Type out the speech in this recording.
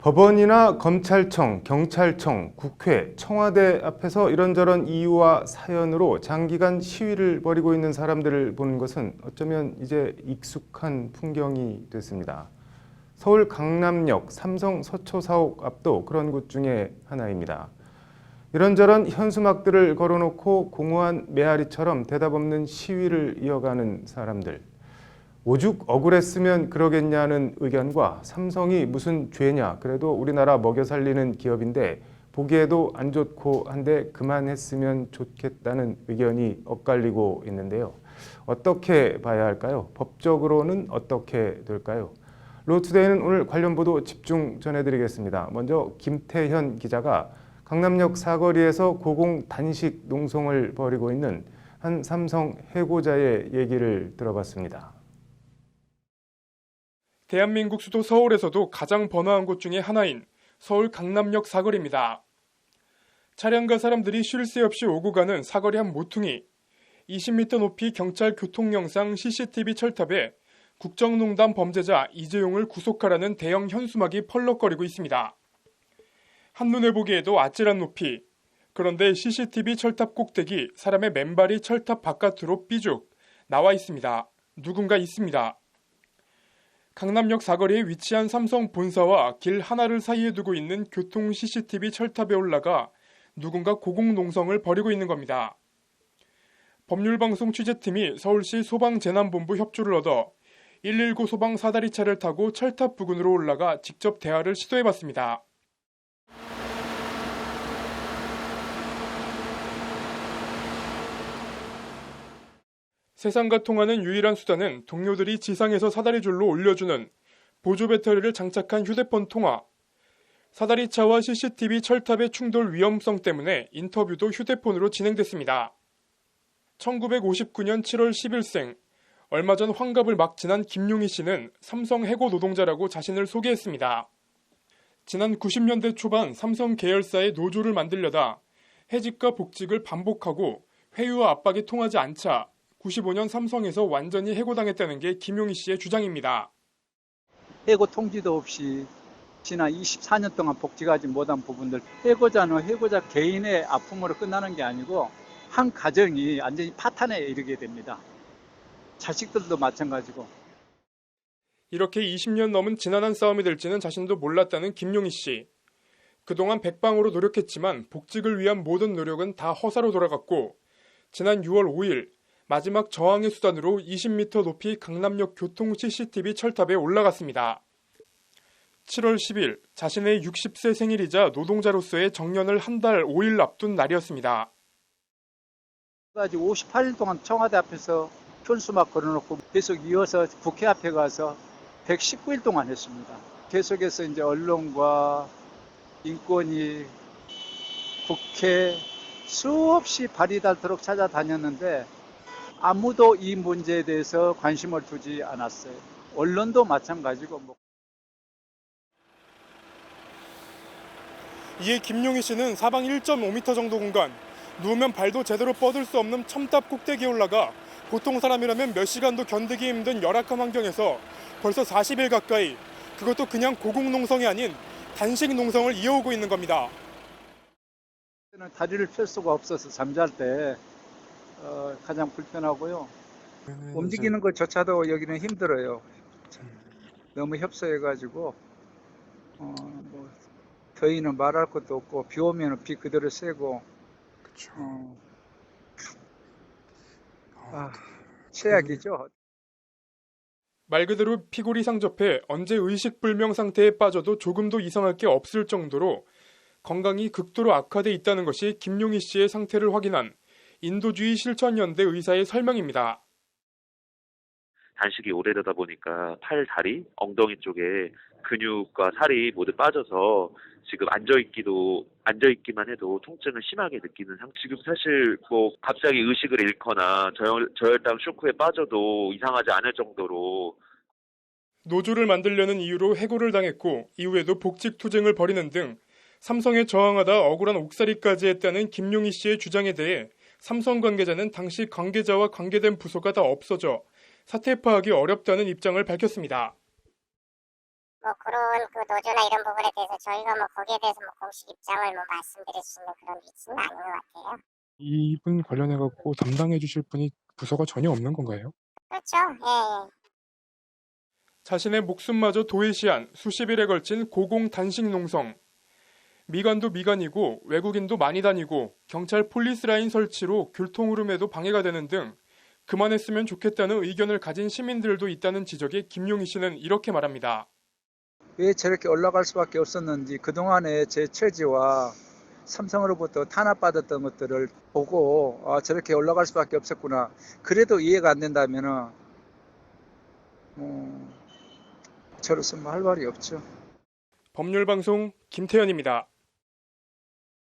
법원이나 검찰청, 경찰청, 국회, 청와대 앞에서 이런저런 이유와 사연으로 장기간 시위를 벌이고 있는 사람들을 보는 것은 어쩌면 이제 익숙한 풍경이 됐습니다. 서울 강남역 삼성 서초 사옥 앞도 그런 곳 중에 하나입니다. 이런저런 현수막들을 걸어놓고 공허한 메아리처럼 대답 없는 시위를 이어가는 사람들. 오죽 억울했으면 그러겠냐는 의견과 삼성이 무슨 죄냐, 그래도 우리나라 먹여 살리는 기업인데 보기에도 안 좋고 한데 그만했으면 좋겠다는 의견이 엇갈리고 있는데요. 어떻게 봐야 할까요? 법적으로는 어떻게 될까요? 로투데이는 오늘 관련 보도 집중 전해드리겠습니다. 먼저 김태현 기자가 강남역 사거리에서 고공 단식 농성을 벌이고 있는 한 삼성 해고자의 얘기를 들어봤습니다. 대한민국 수도 서울에서도 가장 번화한 곳 중에 하나인 서울 강남역 사거리입니다. 차량과 사람들이 쉴 새 없이 오고 가는 사거리 한 모퉁이, 20m 높이 경찰 교통영상 CCTV 철탑에 국정농단 범죄자 이재용을 구속하라는 대형 현수막이 펄럭거리고 있습니다. 한눈에 보기에도 아찔한 높이, 그런데 CCTV 철탑 꼭대기 사람의 맨발이 철탑 바깥으로 삐죽 나와 있습니다. 누군가 있습니다. 강남역 사거리에 위치한 삼성 본사와 길 하나를 사이에 두고 있는 교통 CCTV 철탑에 올라가 누군가 고공농성을 벌이고 있는 겁니다. 법률방송 취재팀이 서울시 소방재난본부 협조를 얻어 119 소방 사다리차를 타고 철탑 부근으로 올라가 직접 대화를 시도해봤습니다. 세상과 통하는 유일한 수단은 동료들이 지상에서 사다리줄로 올려주는 보조 배터리를 장착한 휴대폰 통화. 사다리차와 CCTV 철탑의 충돌 위험성 때문에 인터뷰도 휴대폰으로 진행됐습니다. 1959년 7월 10일생, 얼마 전 환갑을 막 지난 김용희 씨는 삼성 해고 노동자라고 자신을 소개했습니다. 지난 90년대 초반 삼성 계열사의 노조를 만들려다 해직과 복직을 반복하고 회유와 압박이 통하지 않자 95년 삼성에서 완전히 해고당했다는 게 김용희 씨의 주장입니다. 해고 통지도 없이 지난 24년 동안 복직하지 못한 부분들, 해고자는 해고자 개인의 아픔으로 끝나는 게 아니고 한 가정이 완전히 파탄에 이르게 됩니다. 자식들도 마찬가지고. 이렇게 20년 넘은 지난한 싸움이 될지는 자신도 몰랐다는 김용희 씨. 그동안 백방으로 노력했지만 복직을 위한 모든 노력은 다 허사로 돌아갔고 지난 6월 5일 마지막 저항의 수단으로 20m 높이 강남역 교통 CCTV 철탑에 올라갔습니다. 7월 10일 자신의 60세 생일이자 노동자로서의 정년을 한 달 5일 앞둔 날이었습니다. 58일 동안 청와대 앞에서 현수막 걸어놓고 계속 이어서 국회 앞에 가서 119일 동안 했습니다. 계속해서 이제 언론과 인권위, 국회 수없이 발이 닳도록 찾아다녔는데 아무도 이 문제에 대해서 관심을 두지 않았어요. 언론도 마찬가지고. 이에 김용희 씨는 사방 1.5m 정도 공간, 누우면 발도 제대로 뻗을 수 없는 첨탑 꼭대기에 올라가 보통 사람이라면 몇 시간도 견디기 힘든 열악한 환경에서 벌써 40일 가까이, 그것도 그냥 고공농성이 아닌 단식 농성을 이어오고 있는 겁니다. 다리를 펼 수가 없어서 잠잘 때 가장 불편하고요. 움직이는 것조차도 여기는 힘들어요. 너무 협소해가지고 더위는 말할 것도 없고 비 오면 비 그대로 쐬고 최악이죠. 말 그대로 피골이 상접해 언제 의식불명 상태에 빠져도 조금도 이상할 게 없을 정도로 건강이 극도로 악화돼 있다는 것이 김용희 씨의 상태를 확인한 인도주의 실천연대 의사의 설명입니다. 단식이 오래되다 보니까 팔, 다리, 엉덩이 쪽에 근육과 살이 모두 빠져서 지금 앉아있기만 해도 통증을 심하게 느끼는 상태. 지금 사실 갑자기 의식을 잃거나 저혈당 쇼크에 빠져도 이상하지 않을 정도로. 노조를 만들려는 이유로 해고를 당했고 이후에도 복직 투쟁을 벌이는 등 삼성에 저항하다 억울한 옥살이까지 했다는 김용희 씨의 주장에 대해 삼성 관계자는 당시 관계자와 관계된 부서가 다 없어져 사태 파악이 어렵다는 입장을 밝혔습니다. 뭐 그런 그 노조나 이런 부분에 대해서 저희가 뭐 거기에 대해서 뭐 공식 입장을 뭐 말씀드릴 수 있는 그런 위치는 아닌 것 같아요. 이분 관련해 갖고 담당해 주실 분이 부서가 전혀 없는 건가요? 그렇죠. 예, 예. 자신의 목숨마저 도외시한 수십 일에 걸친 고공 단식 농성. 미관도 미관이고 외국인도 많이 다니고 경찰 폴리스라인 설치로 교통 흐름에도 방해가 되는 등 그만했으면 좋겠다는 의견을 가진 시민들도 있다는 지적에 김용희 씨는 이렇게 말합니다. 왜 저렇게 올라갈 수밖에 없었는지 그동안의 제 처지와 삼성으로부터 탄압받았던 것들을 보고 저렇게 올라갈 수밖에 없었구나. 그래도 이해가 안 된다면은 저로서 뭐 할 말이 없죠. 법률방송 김태현입니다.